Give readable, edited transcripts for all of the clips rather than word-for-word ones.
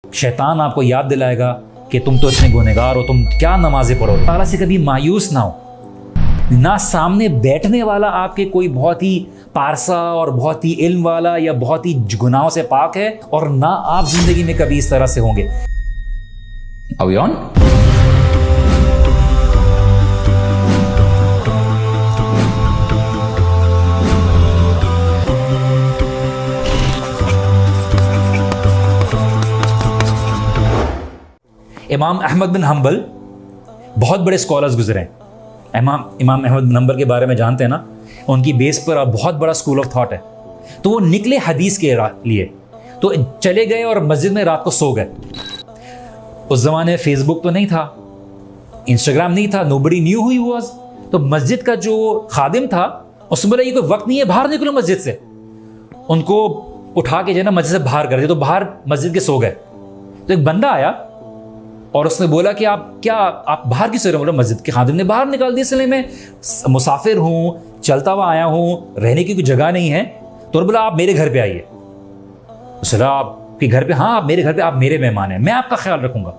शैतान आपको याद दिलाएगा कि तुम तो इतने गुनहगार हो, तुम क्या नमाजें पढ़ो। ताला से कभी मायूस ना हो। ना सामने बैठने वाला आपके कोई बहुत ही पारसा और बहुत ही इल्म वाला या बहुत ही गुनाहों से पाक है, और ना आप जिंदगी में कभी इस तरह से होंगे। Are we on? इमाम अहमद बिन हम्बल बहुत बड़े स्कॉलर्स गुजरे हैं। इमाम अहमद बिन हम्बल के बारे में जानते हैं ना, उनकी बेस पर बहुत बड़ा स्कूल ऑफ थॉट है। तो वो निकले हदीस के लिए, तो चले गए और मस्जिद में रात को सो गए। उस ज़माने में फेसबुक तो नहीं था, इंस्टाग्राम नहीं था, nobody knew who he was. तो मस्जिद का जो खादिम था उसने बोला ये कोई वक्त नहीं है, बाहर निकलो मस्जिद से। उनको उठा के जो है ना मस्जिद से बाहर कर दिया, तो बाहर मस्जिद के सो गए। तो एक बंदा आया और उसने बोला कि आप बाहर क्यों सो रहे हो? बोला मस्जिद के खादिम ने बाहर निकाल दिया, इसलिए मैं मुसाफिर हूँ, चलता हुआ आया हूँ, रहने की कोई जगह नहीं है। तो बोला आप मेरे घर पे आइए। उसने कहा आपके घर पे? हाँ, आप मेरे घर पे, आप मेरे मेहमान हैं, मैं आपका ख्याल रखूंगा।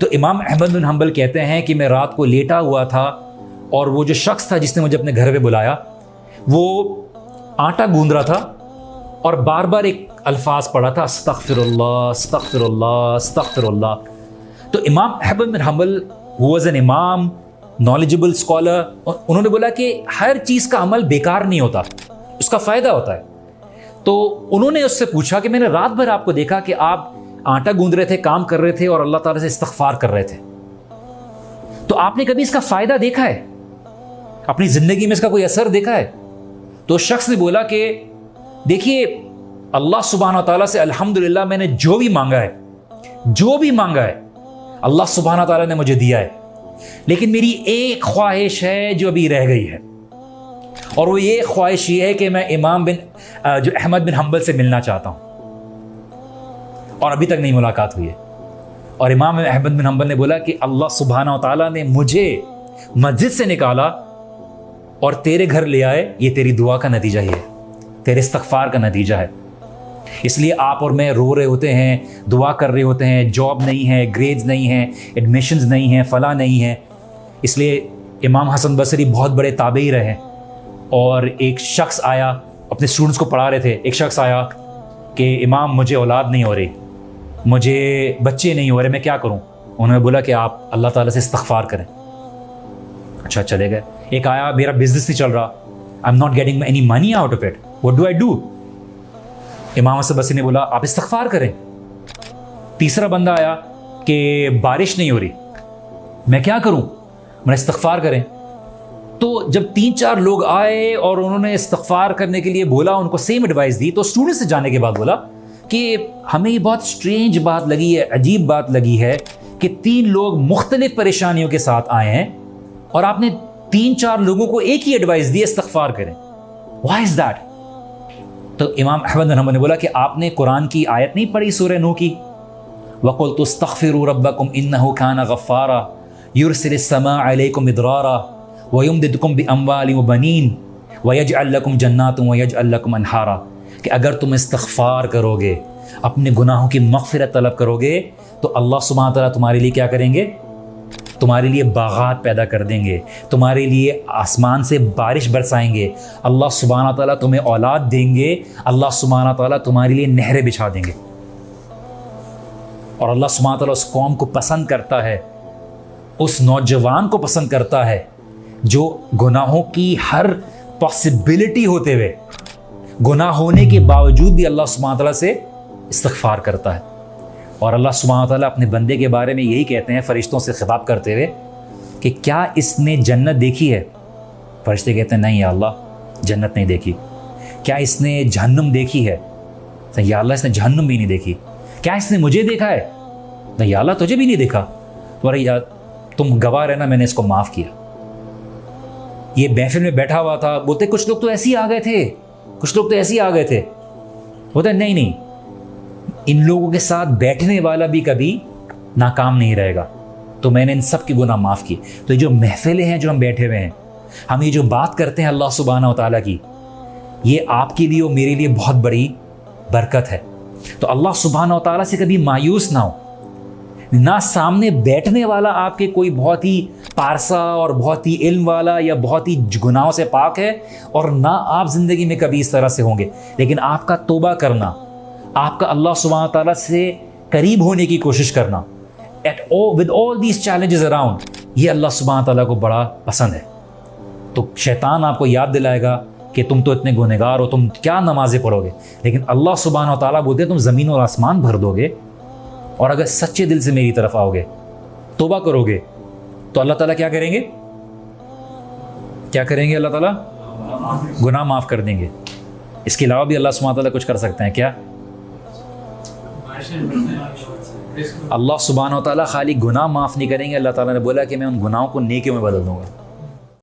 तो इमाम अहमद बिन हम्बल कहते हैं कि मैं रात को लेटा हुआ था और वो जो शख्स था जिसने मुझे अपने घर पे बुलाया, वो आटा गूंद रहा था और बार बार एक अल्फाज पढ़ा था, अस्तगफिरुल्लाह अस्तगफिरुल्लाह अस्तगफिरुल्लाह। तो इमाम अहमद बिन हम्बल वाज एन इमाम, नॉलेजेबल स्कॉलर, उन्होंने बोला कि हर चीज़ का अमल बेकार नहीं होता, उसका फ़ायदा होता है। तो उन्होंने उससे पूछा कि मैंने रात भर आपको देखा कि आप आटा गूंद रहे थे, काम कर रहे थे और अल्लाह ताला से इस्तगफार कर रहे थे, तो आपने कभी इसका फ़ायदा देखा है? अपनी ज़िंदगी में इसका कोई असर देखा है? तो शख्स ने बोला कि देखिए, अल्लाह सुब्हानहू व तआला से अल्हम्दुलिल्लाह मैंने जो भी मांगा है अल्लाह सुब्हानहू व तआला ने मुझे दिया है, लेकिन मेरी एक ख्वाहिश है जो अभी रह गई है, और वो ये ख्वाहिश ये है कि मैं जो अहमद बिन हम्बल से मिलना चाहता हूँ, और अभी तक नहीं मुलाकात हुई है। और इमाम अहमद बिन हम्बल ने बोला कि अल्लाह सुब्हानहू व तआला ने मुझे मस्जिद से निकाला और तेरे घर ले आए, ये तेरी दुआ का नतीजा ही है, तेरे इस्तगफार का नतीजा है। इसलिए आप और मैं रो रहे होते हैं, दुआ कर रहे होते हैं, जॉब नहीं है, ग्रेड्स नहीं हैं, एडमिशन्स नहीं हैं, फला नहीं है। इसलिए इमाम हसन बसरी बहुत बड़े ताबई रहे, और एक शख्स आया, अपने स्टूडेंट्स को पढ़ा रहे थे, एक शख्स आया कि इमाम मुझे औलाद नहीं हो रही, मुझे बच्चे नहीं हो रहे, मैं क्या करूं? उन्होंने बोला कि आप अल्लाह ताला से इस्तगफार करें। अच्छा, चले गए। एक आया, मेरा बिजनेस नहीं चल रहा, I am not getting any money out of it, what do I do? इमाम हसन बसरी ने बोला आप इस्तगफार करें। तीसरा बंदा आया कि बारिश नहीं हो रही, मैं क्या करूं? मैं इस्तगफार करें। तो जब 3-4 लोग आए और उन्होंने इस्तगफार करने के लिए बोला, उनको सेम एडवाइस दी, तो स्टूडेंट से जाने के बाद बोला कि हमें ये बहुत स्ट्रेंज बात लगी है, अजीब बात लगी है कि 3 लोग मुख्तलिफ परेशानियों के साथ आए हैं और आपने 3-4 लोगों को एक ही एडवाइस दी, इस्तगफार करें। Why is that? तो इमाम अहमद बिन हम्बल ने बोला कि आपने कुरान की आयत नहीं पढ़ी सूरह नूह की, वक़ुल्तु अस्तग़फ़िरू रब्बकुम इन्नहु काना गफ़्फ़ारा युरसिलिस समा अलैकुम मिदरारा व युमदिदकुम बिअम्वालिन व बनीन व यजअल लकुम जन्नातुन व यजअल लकुम अनहारा, कि अगर तुम इस्तग़फ़ार करोगे, अपने गुनाहों की मग़फ़िरत तलब करोगे, तो अल्लाह सुब्हानहू व तआला तुम्हारे लिए क्या करेंगे? तुम्हारे लिए बागात पैदा कर देंगे, तुम्हारे लिए आसमान से बारिश बरसाएंगे, अल्लाह सुब्हानहू व तआला तुम्हें औलाद देंगे, अल्लाह सुब्हानहू व तआला तुम्हारे लिए नहरें बिछा देंगे। और अल्लाह सुब्हानहू व तआला उस कौम को पसंद करता है, उस नौजवान को पसंद करता है जो गुनाहों की हर पॉसिबिलिटी होते हुए, गुनाह होने के बावजूद भी अल्लाह सुब्हानहू व तआला से इस्तगफार करता है। और अल्लाह सुब्हानहू व तआला अपने बंदे के बारे में यही कहते हैं फ़रिश्तों से खिताब करते हुए कि क्या इसने जन्नत देखी है? फ़रिश्ते कहते हैं नहीं या अल्लाह, जन्नत नहीं देखी। क्या इसने जहन्नुम देखी है? तो या अल्लाह, इसने जहन्नुम भी नहीं देखी। क्या इसने मुझे देखा है? नहीं या अल्लाह, तुझे भी नहीं देखा। तो अरे यार, तुम गवाह रहना, मैंने इसको माफ़ किया। ये महफिल में बैठा हुआ था, बोलते कुछ लोग तो ऐसे ही आ गए थे, कुछ लोग तो ऐसे ही आ गए थे। बोलते नहीं, इन लोगों के साथ बैठने वाला भी कभी नाकाम नहीं रहेगा, तो मैंने इन सब के गुनाह माफ़ किए। तो ये जो महफिलें हैं, जो हम बैठे हुए हैं, हम ये जो बात करते हैं अल्लाह सुब्हानहू व तआला की, ये आपके लिए और मेरे लिए बहुत बड़ी बरकत है। تو اللہ سبحانہ و تعالیٰ سے کبھی مایوس نہ ہو. نہ سامنے بیٹھنے والا آپ کے کوئی بہت ہی پارسا اور بہت ہی علم والا یا بہت ہی گناہوں سے پاک ہے، اور نہ آپ زندگی میں کبھی اس طرح سے ہوں گے، لیکن آپ کا توبہ کرنا، آپ کا اللہ سبحانہ و تعالیٰ سے قریب ہونے کی کوشش کرنا with all these challenges around، یہ اللہ سبحانہ و تعالیٰ کو بڑا پسند ہے. تو شیطان آپ کو یاد دلائے گا کہ تم تو اتنے گنہگار ہو، تم کیا نمازیں پڑھو گے، لیکن اللہ سبحانہ و تعالیٰ بولتے ہیں تم زمین اور آسمان بھر دو گے، اور اگر سچے دل سے میری طرف آؤ گے، توبہ کرو گے، تو اللہ تعالیٰ کیا کریں گے؟ کیا کریں گے؟ اللہ تعالیٰ گناہ معاف کر دیں گے. اس کے علاوہ بھی اللہ سبحانہ تعالیٰ کچھ کر سکتے ہیں کیا؟ اللہ سبحانہ و تعالیٰ خالی گناہ معاف نہیں کریں گے، اللہ تعالیٰ نے بولا کہ میں ان گناہوں کو نیکیوں میں بدل دوں گا.